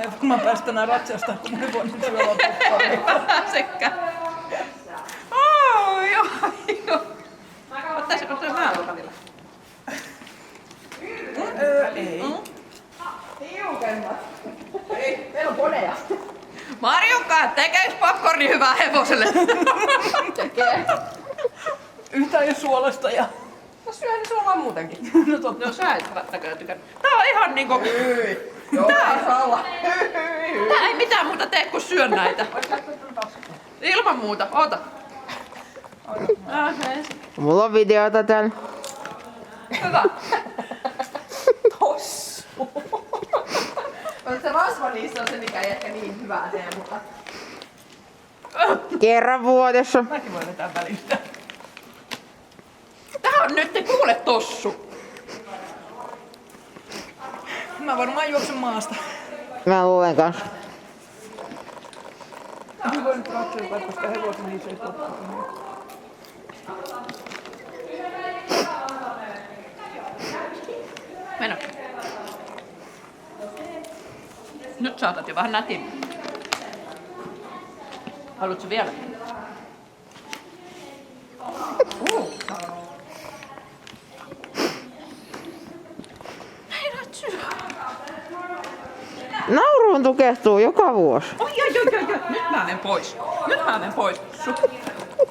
ei varmaan päästä enää ratsasta, kun mä voin nyt syö loputtaa. Sekä. Joo. Ottaisiko se vähän välillä? Ei. Tiukemmat. Ei, meillä on koneja. Marjukka, tekeekö popcorni hyvää hevoselle? Tekee. Yhtä ei suolasta ja... No syö niin suolaa muutenkin. No totta. No sä et näköjään tykännyt. Tää on ihan niinku... Joo, ei saa olla. Tää ei mitään muuta tee kuin syö näitä. Ilman muuta, oota. Mulla on videota täällä. Hyvä. Tossu. Se rasva niissä on se, mikä ei ehkä niin hyvää tee, mutta... Kerran vuodessa. Mäkin voin vetää välistä. Tää on nyt, kuule tossu. Mä varmaan juoksen maasta. Mä luulen kanssa. Mä voin nyt ratsia, koska hevosen niissä ei totta. Mennä. Nyt saatat jo vähän nätin. Haluatko vielä? Meinaat syö. Nauruun tukehtuu joka vuosi. Oi. Nyt mä menen pois.